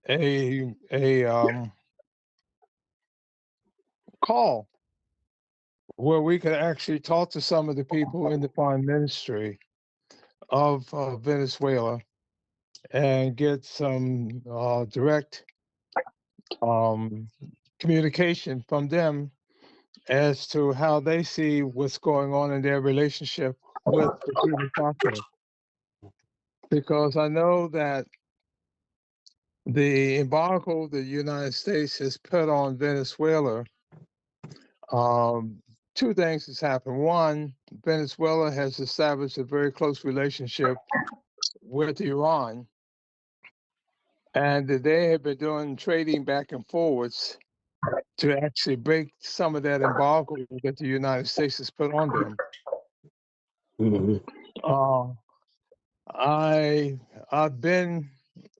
a call where we could actually talk to some of the people in the foreign ministry of Venezuela and get some direct um, communication from them as to how they see what's going on in their relationship with the freedom process. Because I know that the embargo the United States has put on Venezuela, um, two things has happened. One, Venezuela has established a very close relationship with Iran, and that they have been doing trading back and forwards to actually break some of that embargo that the United States has put on them. Mhm. Uh, I've been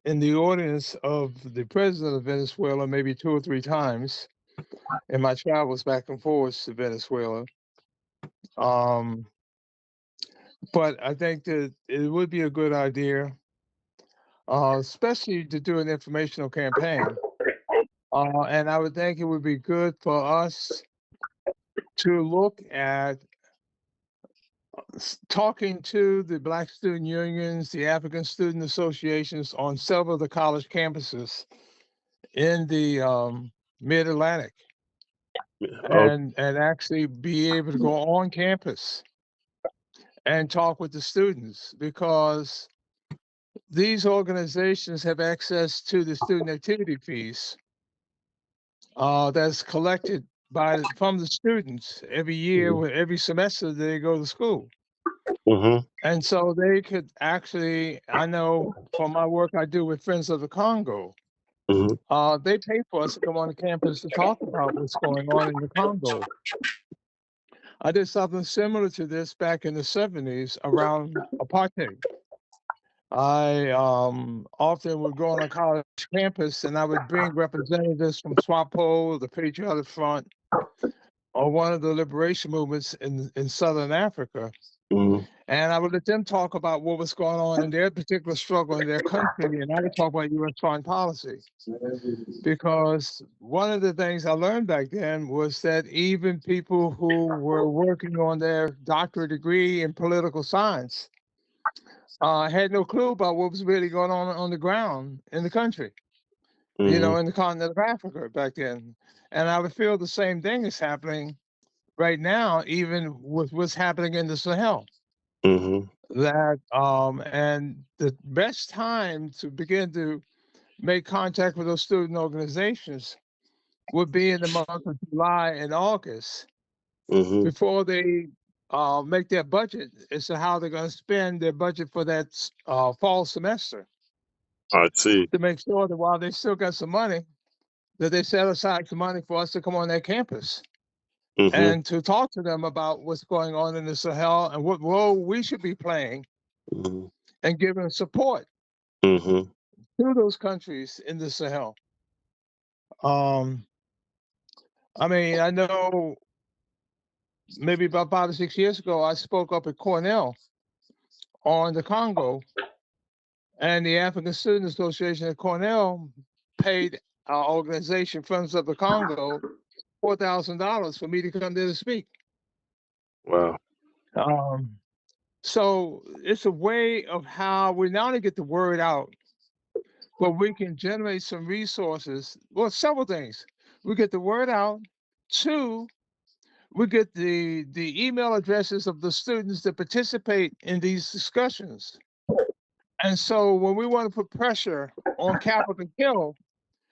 in the audience of the president of Venezuela maybe 2 or 3 times in my travels back and forth to Venezuela. Um, but I think that it would be a good idea, especially to do an informational campaign. And I would think it would be good for us to look at talking to the Black student unions, the African student associations on several of the college campuses in the Mid-Atlantic, Oh, and actually be able to go on campus and talk with the students, because these organizations have access to the student activity fees that's collected from the students every year, mhm. every semester they go to school. Mhm. And so they could actually, I know from my work I do with Friends of the Congo, Mhm. they pay for us to come on the campus to talk about what's going on in the Congo. I did something similar to this back in the 70s around apartheid. I often would go on a college campus and I would bring representatives from SWAPO, the Patriotic Front, or one of the liberation movements in Southern Africa. Mhm. And I would let them talk about what was going on in their particular struggle in their country, and I would talk about U.S. foreign policy. Because one of the things I learned back then was that even people who were working on their doctorate degree in political science had no clue about what was really going on the ground in the country, Mhm. in the continent of Africa back then. And I would feel the same thing is happening right now, even with what's happening in the Sahel. Mhm. And the best time to begin to make contact with those student organizations would be in the month of July and August Mhm. before they make their budget as to how they're going to spend their budget for that fall semester, I see. to make sure that while they still got some money, that they set aside some money for us to come on their campus Mhm. and to talk to them about what's going on in the Sahel and what role we should be playing Mhm. and giving support Mhm. to those countries in the Sahel. Um, I mean, I know maybe about 5 or 6 years ago, I spoke up at Cornell on the Congo, and the African Student Association at Cornell paid our organization, Friends of the Congo, $4,000 for me to come there to speak. Wow. Um, so it's a way of how we not only get the word out, but we can generate some resources. Well, several things. We get the word out. Two, we get the email addresses of the students that participate in these discussions. And so when we want to put pressure on Capitol Hill,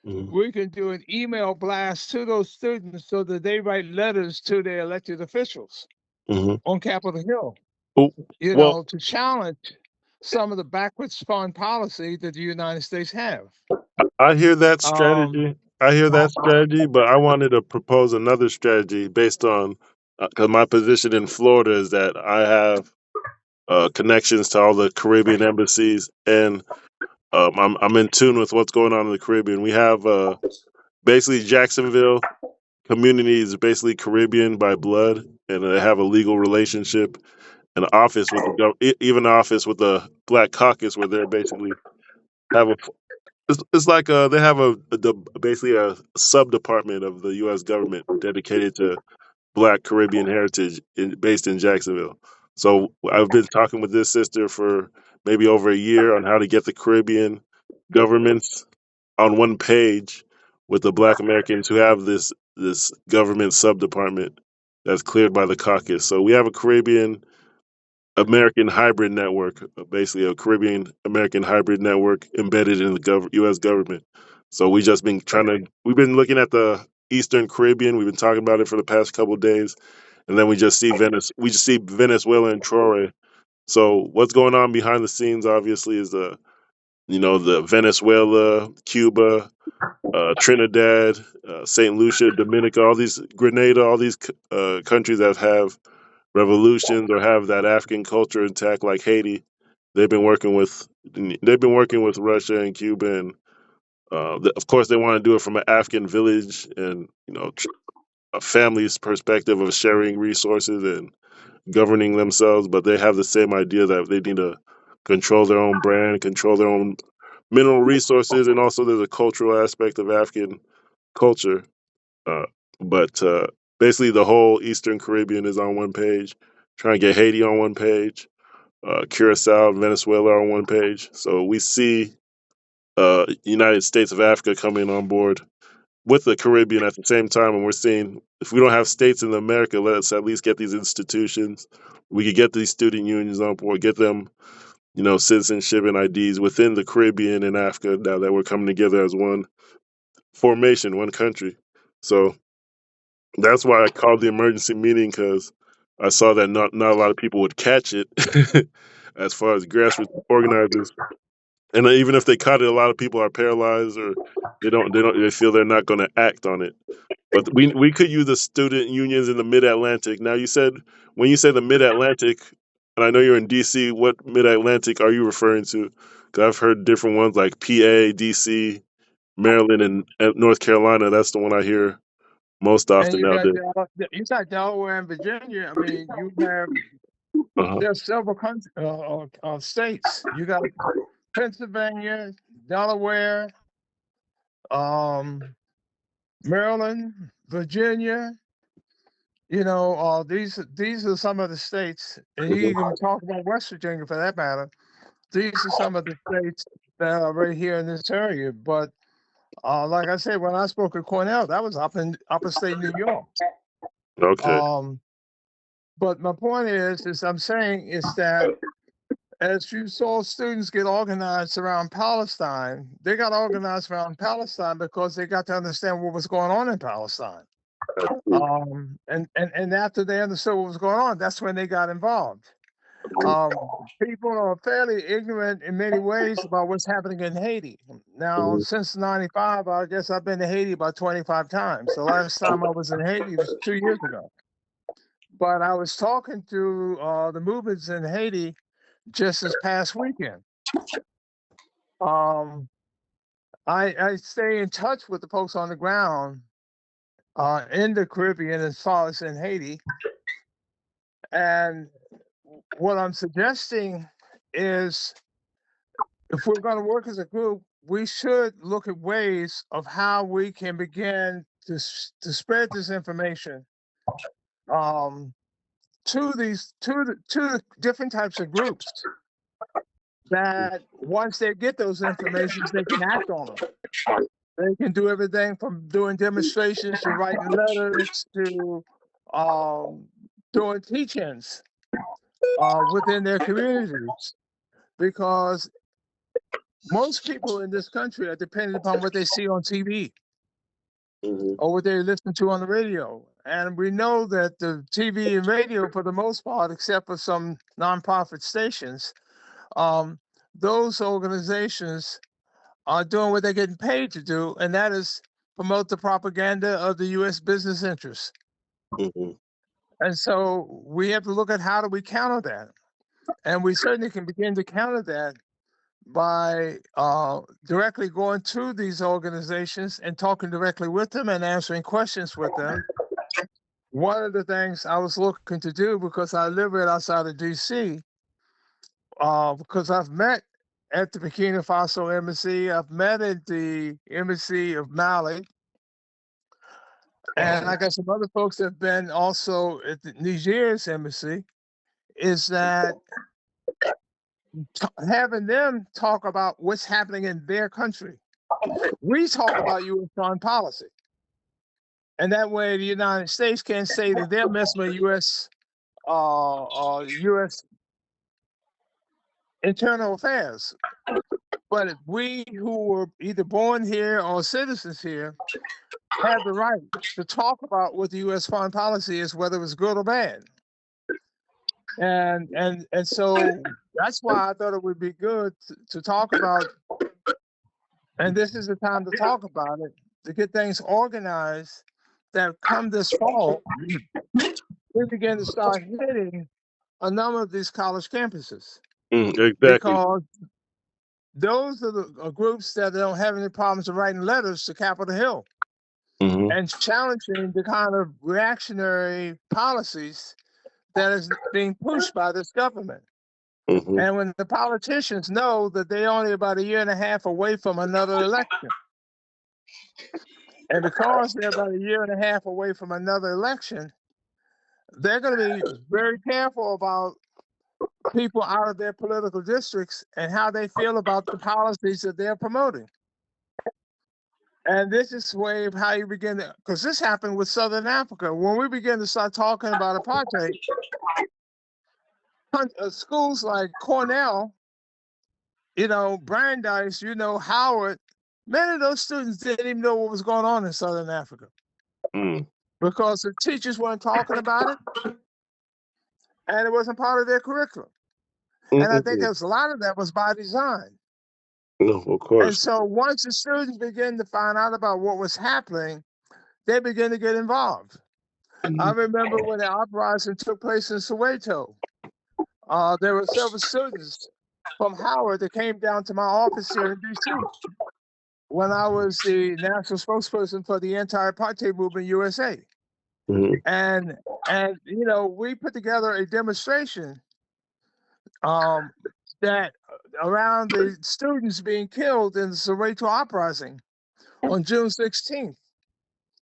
Mhm. we can do an email blast to those students so that they write letters to their elected officials Mhm. on Capitol Hill, Oh, well, to challenge some of the backwards foreign policy that the United States have. I hear that Um, strategy. I hear that strategy, but I wanted to propose another strategy based on because my position in Florida is that I have connections to all the Caribbean embassies, and I'm in tune with what's going on in the Caribbean. We have basically Jacksonville community is basically Caribbean by blood, and they have a legal relationship. An office with the even an office with the Black Caucus, where they're basically have a It's like they have basically a sub department of the U.S. government dedicated to Black Caribbean heritage based in Jacksonville. So I've been talking with this sister for maybe over a year on how to get the Caribbean governments on one page with the Black Americans who have this government sub department that's cleared by the caucus. So we have a Caribbean American hybrid network, basically a Caribbean American hybrid network embedded in the U.S. government. So we've been looking at the Eastern Caribbean. We've been talking about it for the past couple of days, and then we just see Venezuela and Troy. So what's going on behind the scenes, obviously, is the Venezuela, Cuba, Trinidad, Saint Lucia, Dominica, all these Grenada, all these countries that have revolutions or have that African culture intact, like Haiti. They've been working with Russia and Cuba, and of course they want to do it from an African village and a family's perspective of sharing resources and governing themselves. But they have the same idea that they need to control their own brand, control their own mineral resources, and also there's a cultural aspect of African culture. Uh, but basically, the whole Eastern Caribbean is on one page. Trying to get Haiti on one page, Curacao, and Venezuela on one page. So we see United States of Africa coming on board with the Caribbean at the same time, and we're seeing if we don't have states in America, let's at least get these institutions. We could get these student unions on board, get them, citizenship and IDs within the Caribbean and Africa. Now that we're coming together as one formation, one country. So that's why I called the emergency meeting, because I saw that not a lot of people would catch it as far as grassroots organizers. And even if they caught it, a lot of people are paralyzed, or they feel they're not going to act on it. But we could use the student unions in the Mid Atlantic. Now when you say the Mid Atlantic, and I know you're in DC, what Mid Atlantic are you referring to? Because I've heard different ones like PA, DC, Maryland, and North Carolina. That's the one I hear most And often nowadays. you got Delaware and Virginia. I mean, Uh-huh. there's several states. You got Pennsylvania, Delaware, um, Maryland, Virginia. These are some of the states, and you even talk about West Virginia for that matter. These are some of the states that are right here in this area. But like I said, when I spoke at Cornell, that was up in upstate New York. Okay. But my point is I'm saying is that as you saw students get organized around Palestine, they got organized around Palestine because they got to understand what was going on in Palestine. And after they understood what was going on, that's when they got involved. People are fairly ignorant in many ways about what's happening in Haiti. Now, since '95, I guess I've been to Haiti about 25 times. The last time I was in Haiti was 2 years ago. But I was talking to the movements in Haiti just this past weekend. Um, I stay in touch with the folks on the ground in the Caribbean as far as in Haiti. And what I'm suggesting is if we're going to work as a group, we should look at ways of how we can begin to spread this information um, to the different types of groups that once they get those informations, they can act on them. They can do everything from doing demonstrations to writing letters to doing teach-ins within their communities, because most people in this country are dependent upon what they see on TV or what they listen to on the radio. And we know that the TV and radio, for the most part, except for some nonprofit stations, those organizations are doing what they're getting paid to do, and that is promote the propaganda of the U.S. business interests. Mhm. And so we have to look at how do we counter that. And we certainly can begin to counter that by directly going to these organizations and talking directly with them and answering questions with them. One of the things I was looking to do, because I live right outside of DC, because I've met at the Burkina Faso embassy. I've met at the embassy of Mali. And I got some other folks that have been also at the Niger's embassy, is that having them talk about what's happening in their country. We talk about U.S. foreign policy. And that way the United States can't say that they're messing with U.S. U.S. internal affairs. But if we who were either born here or citizens here have the right to talk about what the U.S. foreign policy is, whether it's good or bad. And so that's why I thought it would be good to talk about, and this is the time to talk about it, to get things organized, that come this fall, we begin to start hitting a number of these college campuses. Exactly. Because those are the groups that don't have any problems of writing letters to Capitol Hill and challenging the kind of reactionary policies that is being pushed by this government. And when the politicians know that they're only about a year and a half away from another election, and because they're about a year and a half away from another election, they're going to be very careful about people out of their political districts and how they feel about the policies that they're promoting. And this is way of how you begin to, because this happened with Southern Africa. When we begin to start talking about apartheid, schools like Cornell, Brandeis, Howard, many of those students didn't even know what was going on in Southern Africa because the teachers weren't talking about it and it wasn't part of their curriculum. And I think a lot of that was by design. No, of course. And so once the students begin to find out about what was happening, they begin to get involved. I remember when the uprising took place in Soweto, there were several students from Howard that came down to my office here in DC when I was the national spokesperson for the anti-apartheid movement USA. And we put together a demonstration that around the students being killed in the Soweto uprising on June 16th,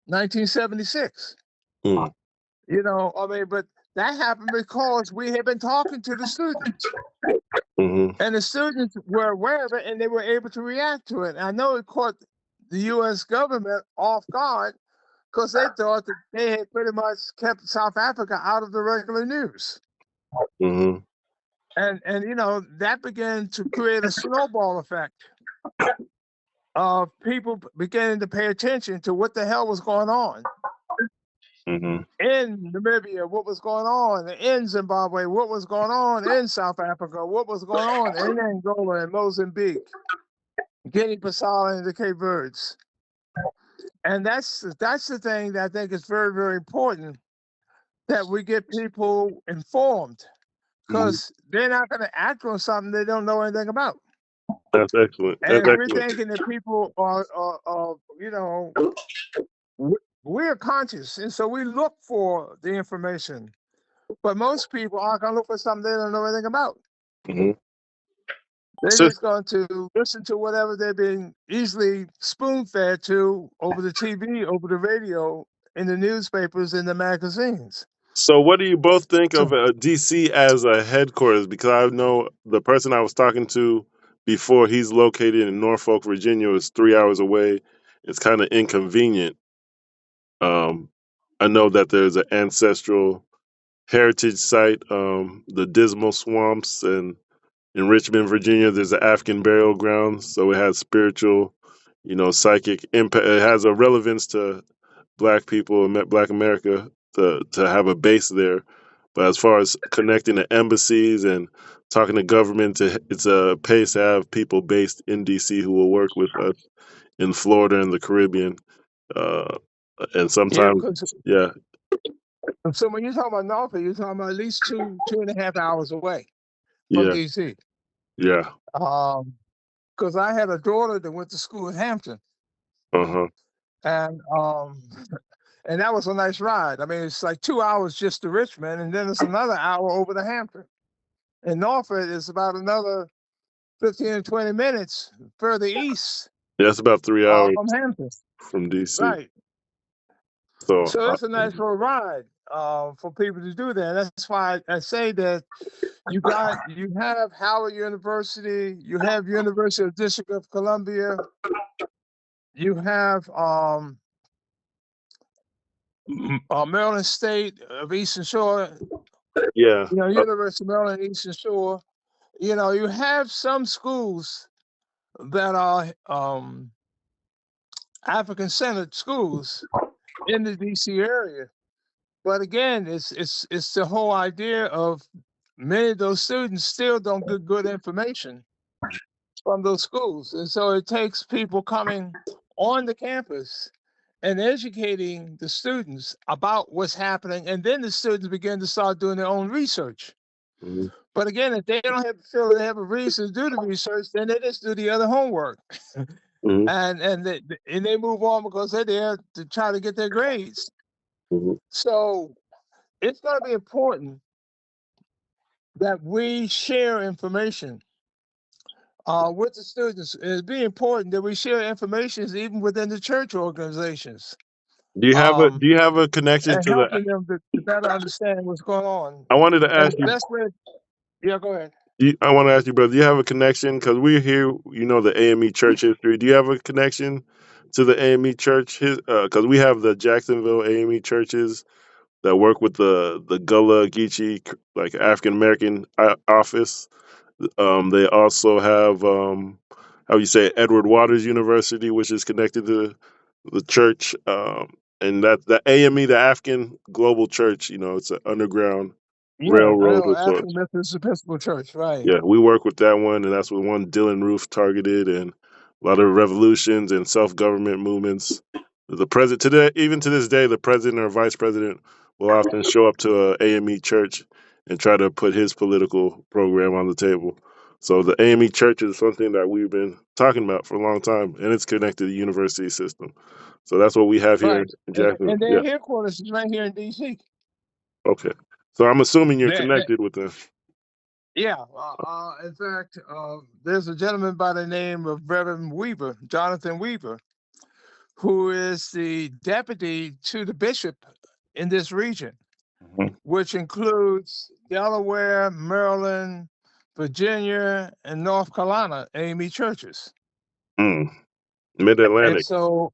1976. But that happened because we had been talking to the students. And the students were aware of it and they were able to react to it. And I know it caught the U.S. government off guard because they thought that they had pretty much kept South Africa out of the regular news. And that began to create a snowball effect of people beginning to pay attention to what the hell was going on in Namibia, what was going on in Zimbabwe, what was going on in South Africa, what was going on in Angola and Mozambique, Guinea-Bissau and the Cape Verdes. And that's the thing that I think is very, very important, that we get people informed, because they're not going to act on something they don't know anything about. That's excellent. And we're thinking that people are we're conscious, and so we look for the information. But most people aren't going to look for something they don't know anything about. They're just going to listen to whatever they're being easily spoon-fed to over the TV, over the radio, in the newspapers, in the magazines. So what do you both think of DC as a headquarters? Because I know the person I was talking to before, he's located in Norfolk, Virginia. It's 3 hours away. It's kind of inconvenient. I know that there's an ancestral heritage site, the Dismal Swamps, and in Richmond, Virginia, there's an African burial ground. So it has spiritual, psychic impact. It has a relevance to Black people, Black America, to have a base there. But as far as connecting to embassies and talking to government, it's a pace to have people based in DC who will work with us in Florida and the Caribbean. And sometimes, yeah. So when you're talking about Norfolk, you're talking about at least 2.5 hours away from DC. Yeah. Because I had a daughter that went to school in Hampton. And and that was a nice ride. I mean, it's like 2 hours just to Richmond, and then it's another hour over to Hampton. And Norfolk is about another 15 or 20 minutes further east Yeah, that's about 3 hours from Hampton. from DC. Right. So, So it's a nice little ride for people to do that. That's why I say that you have Howard University, you have University of District of Columbia, you have Maryland State of Eastern Shore, yeah, University of Maryland Eastern Shore. You have some schools that are African-centered schools in the DC area. But again, it's the whole idea of many of those students still don't get good information from those schools. And so it takes people coming on the campus and educating the students about what's happening. And then the students begin to start doing their own research. mhm, But again, if they don't feel they have a reason to do the research, then they just do the other homework. mhm, and they move on because they're there to try to get their grades. mhm. So it's going to be important that we share information with the students. It'd be important that we share information even within the church organizations, um, Do you have a connection and to the? helping them to better understand what's going on. I wanted to And ask the you. best way, yeah, go ahead. I want to ask you, brother. Do you have a connection? Because we're here. The AME church history. Do you have a connection to the AME church? Because we have the Jacksonville AME churches that work with the Gullah Geechee, like African American office. They also have how you say Edward Waters University, which is connected to the church, and that the AME, the African Global Church. It's an underground Yeah, I railroad know of sorts. African Methodist Episcopal Church, right? Yeah, we work with that one, and that's what one Dylan Roof targeted, and a lot of revolutions and self government movements. The president today, even to this day, the president or vice president will often show up to a AME church and try to put his political program on the table. So the AME church is something that we've been talking about for a long time, and it's connected to the university system. So that's what we have here Right. in And, Jacksonville. and their Yeah. headquarters is right here in DC. Okay. So I'm assuming you're That connected with them. Yeah. In fact, there's a gentleman by the name of Reverend Weaver, Jonathan Weaver, who is the deputy to the bishop in this region, Mhm. which includes Delaware, Maryland, Virginia, and North Carolina AME churches. Mid And Atlantic. so,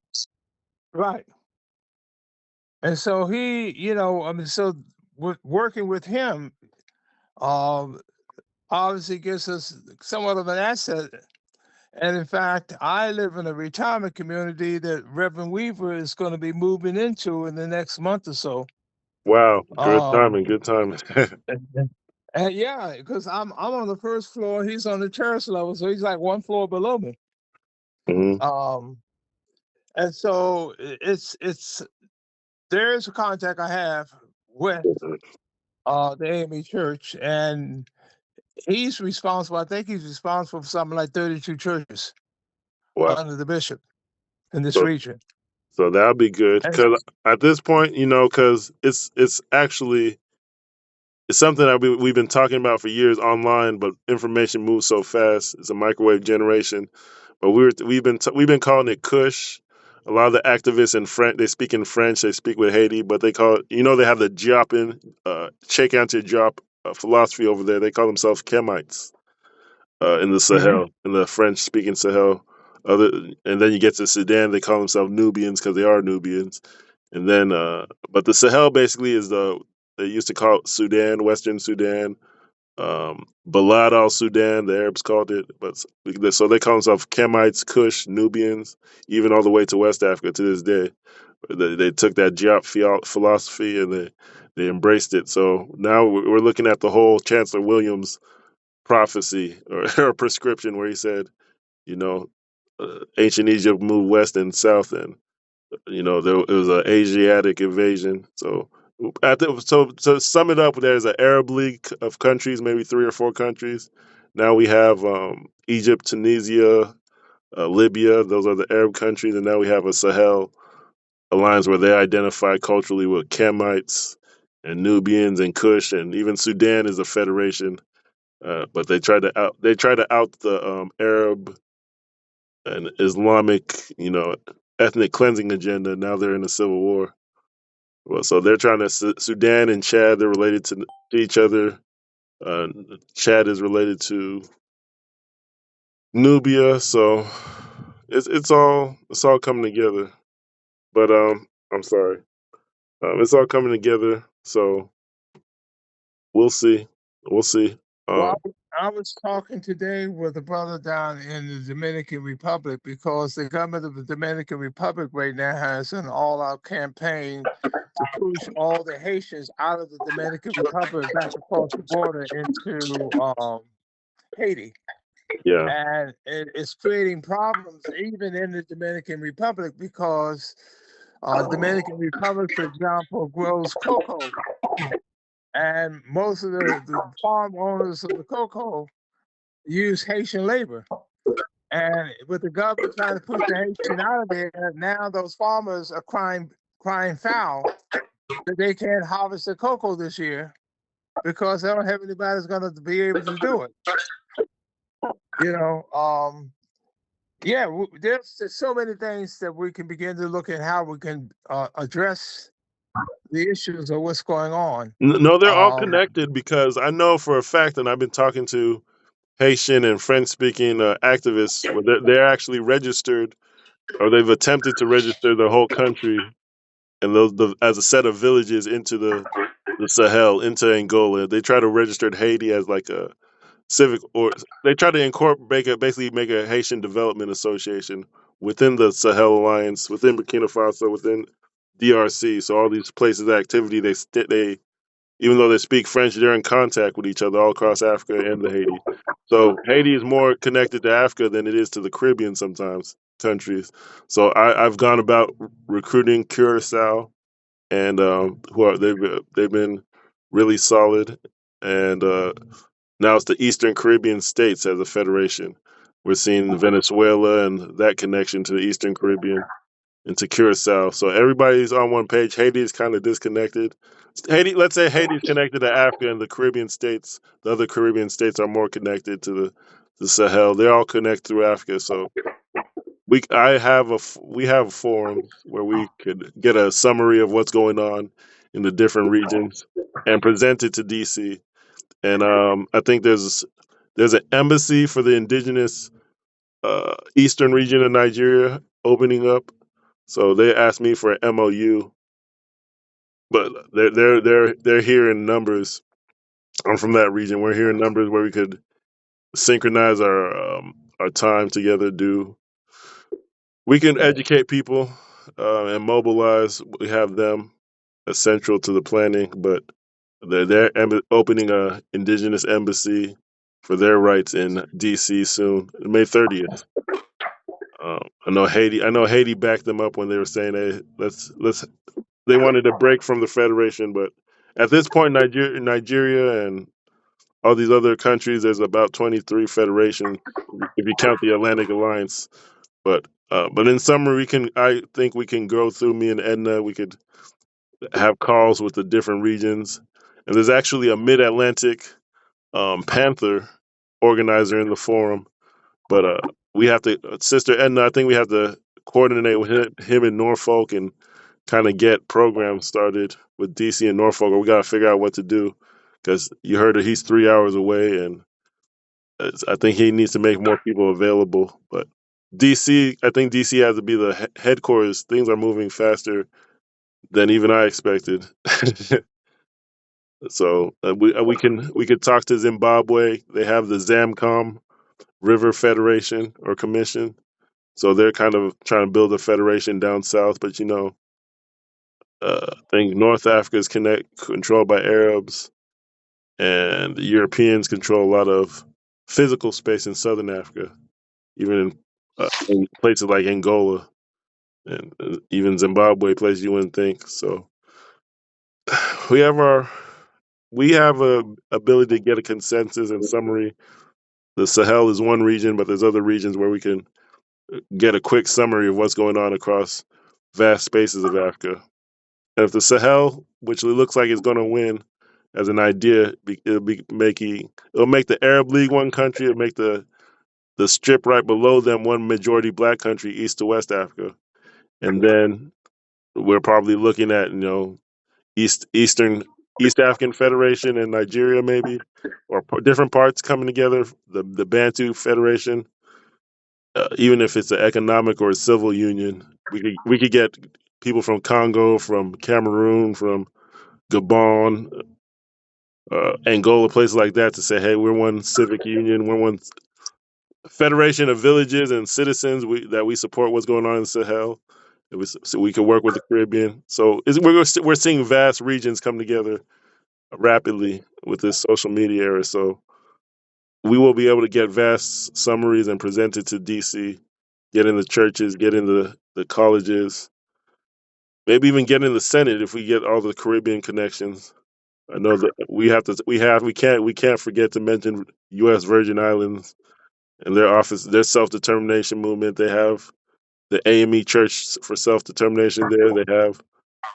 right. And so so working with him, um, obviously gives us somewhat of an asset. And in fact, I live in a retirement community that Reverend Weaver is going to be moving into in the next month or so. Wow, good Um, timing, good timing. and yeah, because I'm on the first floor, he's on the terrace level, so he's like one floor below me. Mhm. Um, and so it's there's a contact I have with the AME Church, and he's responsible. I think he's responsible for something like 32 churches Wow. under the bishop in this So, region. so that'll be good And because at this point, because it's actually it's something that we've been talking about for years online, but information moves so fast. It's a microwave generation, but we've been calling it Kush. A lot of the activists in French, they speak in French. They speak with Haiti, but they call it. They have the Diopin, check anti Diop philosophy over there. They call themselves Kemites in the Mhm. Sahel, in the French-speaking Sahel. And then you get to Sudan, they call themselves Nubians because they are Nubians. And then, but the Sahel basically is they used to call it Sudan, Western Sudan, Balad al Sudan, the Arabs called it. So they call themselves Kemites, Kush, Nubians, even all the way to West Africa to this day. They took that Diop philosophy and they embraced it. So now we're looking at the whole Chancellor Williams prophecy or prescription where he said, you know, ancient Egypt moved west and south, and there it was an Asiatic invasion. So so to sum it up, there's an Arab League of countries, maybe 3 or 4 countries. Now we have Egypt, Tunisia, Libya. Those are the Arab countries, and now we have a Sahel alliance where they identify culturally with Kemites and Nubians and Kush, and even Sudan is a federation but they try to out the Arab and Islamic, ethnic cleansing agenda. Now they're in a civil war. Well, so they're trying to Sudan and Chad. They're related to each other. Uh, Chad is related to Nubia, so it's all coming together. But I'm sorry, it's all coming together. So we'll see, we'll see. Well, Um, I was talking today with a brother down in the Dominican Republic because the government of the Dominican Republic right now has an all-out campaign to push all the Haitians out of the Dominican Republic back across the border into Haiti. yeah, And it's creating problems even in the Dominican Republic because Dominican Republic, for example, grows cocoa. And most of the farm owners of the cocoa use Haitian labor. And with the government trying to push the Haitian out of there, now those farmers are crying foul that they can't harvest the cocoa this year because they don't have anybody that's going to be able to do it. You know, yeah, there's so many things that we can begin to look at how we can address the issues of what's going on. no, they're all Um, connected because I know for a fact, and I've been talking to Haitian and French speaking activists where they're actually registered or they've attempted to register the whole country and as a set of villages into the Sahel, into Angola. They try to register Haiti as like a civic, or they try to basically make a Haitian Development Association within the Sahel Alliance, within Burkina Faso, within DRC. So all these places of activity, they even though they speak French, they're in contact with each other all across Africa and the Haiti. So Haiti is more connected to Africa than it is to the Caribbean sometimes countries. So I've gone about recruiting Curacao, and they've been really solid. And now it's the Eastern Caribbean states as a federation. We're seeing Venezuela and that connection to the Eastern Caribbean and to Curacao. So everybody's on one page. Haiti is kind of disconnected. Let's say Haiti's connected to Africa, and the Caribbean states, the other Caribbean states, are more connected to the Sahel. They all connect through Africa. So we have forums where we could get a summary of what's going on in the different regions and present it to DC. And I think there's an embassy for the indigenous eastern region of Nigeria opening up. So they asked me for an MOU, but they're here in numbers. I'm from that region. We're here in numbers where we could synchronize our time together. We can educate people and mobilize. We have them essential to the planning, but they're opening a indigenous embassy for their rights in DC soon, May 30th. I know Haiti backed them up when they were saying, "Hey, let's." They wanted a break from the federation, but at this point, Nigeria and all these other countries, there's about 23 federations if you count the Atlantic Alliance. But in summary, I think we can go through me and Edna. We could have calls with the different regions, and there's actually a Mid-Atlantic Panther organizer in the forum. But we have to, Sister Edna, I think we have to coordinate with him in Norfolk and kind of get programs started with DC and Norfolk. Or we got to figure out what to do because you heard that he's 3 hours away, and I think he needs to make more people available. But I think DC has to be the headquarters. Things are moving faster than even I expected. So we could talk to Zimbabwe. They have the Zamcom River Federation or Commission. So they're kind of trying to build a federation down south, but I think North Africa is controlled by Arabs, and the Europeans control a lot of physical space in Southern Africa, even in places like Angola and even Zimbabwe, places you wouldn't think. So we have a ability to get a consensus and summary. The Sahel is one region, but there's other regions where we can get a quick summary of what's going on across vast spaces of Africa. And if the Sahel, which it looks like is going to win, as an idea. It'll make the Arab League one country. It'll make the strip right below them one majority black country, East to West Africa, and then we're probably looking at East African Federation and Nigeria maybe, or different parts coming together. The Bantu Federation, even if it's an economic or a civil union, we could get people from Congo, from Cameroon, from Gabon, Angola, places like that to say, hey, we're one civic union, we're one federation of villages and citizens that we support what's going on in Sahel. So we can work with the Caribbean. So we're seeing vast regions come together rapidly with this social media era. So we will be able to get vast summaries and present it to DC, get in the churches, get in the colleges, maybe even get in the Senate if we get all the Caribbean connections. I know that we can't forget to mention U.S. Virgin Islands and their self determination movement. They have the AME Church for self determination there. They have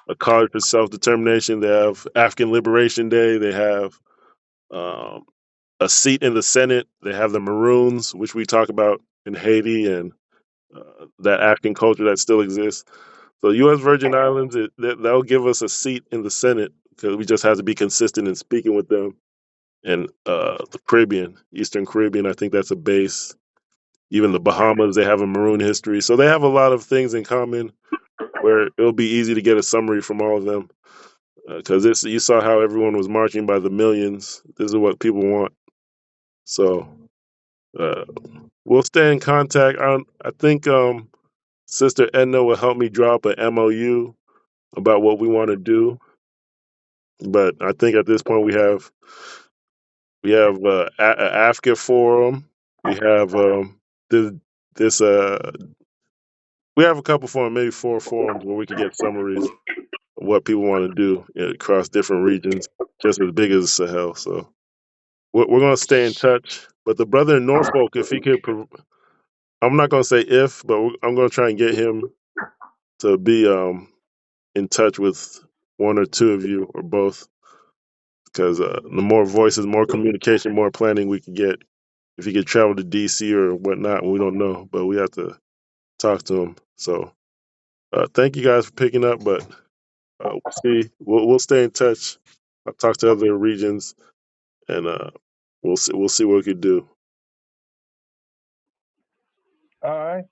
a college for self determination. They have African Liberation Day. They have um, a seat in the Senate. They have the Maroons, which we talk about in Haiti, and that African culture that still exists. So, U.S. Virgin Islands, that'll give us a seat in the Senate because we just have to be consistent in speaking with them. And the Caribbean, Eastern Caribbean, I think that's a base. Even the Bahamas, they have a maroon history. So they have a lot of things in common where it'll be easy to get a summary from all of them. Because you saw how everyone was marching by the millions. This is what people want. So uh, we'll stay in contact. I think Sister Edna will help me drop an MOU about what we want to do. But I think at this point we have Africa Forum. We have this this we have a couple forums, maybe 4 forums where we can get summaries of what people want to do across different regions, just as big as the Sahel. So we're going to stay in touch. But the brother in Norfolk, if he could, I'm not going to say if, but I'm going to try and get him to be in touch with 1 or 2 of you or both, because the more voices, more communication, more planning we can get. If he could travel to DC or whatnot, we don't know, but we have to talk to him. So thank you guys for picking up, but we'll stay in touch. I'll talk to other regions, and we'll see what we could do. All right.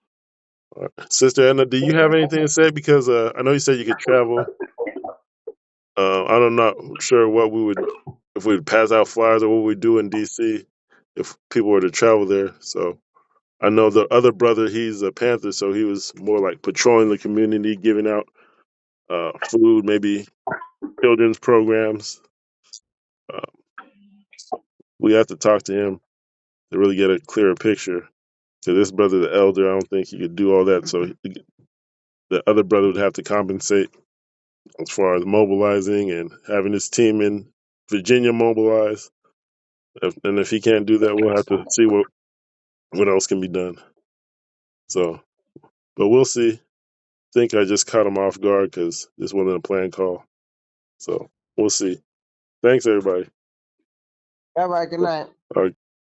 Sister Anna, do you have anything to say? Because I know you said you could travel. I'm not sure what we would, if we'd pass out flyers or what we'd do in DC if people were to travel there. So I know the other brother, he's a Panther, so he was more like patrolling the community, giving out food, maybe children's programs. Uh, we have to talk to him to really get a clearer picture. To this brother, the elder, I don't think he could do all that. So the other brother would have to compensate as far as mobilizing and having his team in Virginia mobilized. And if he can't do that, we'll have to see what else can be done. So, but we'll see. I think I just caught him off guard because this wasn't a planned call. So we'll see. Thanks, everybody. All right, good night. All right.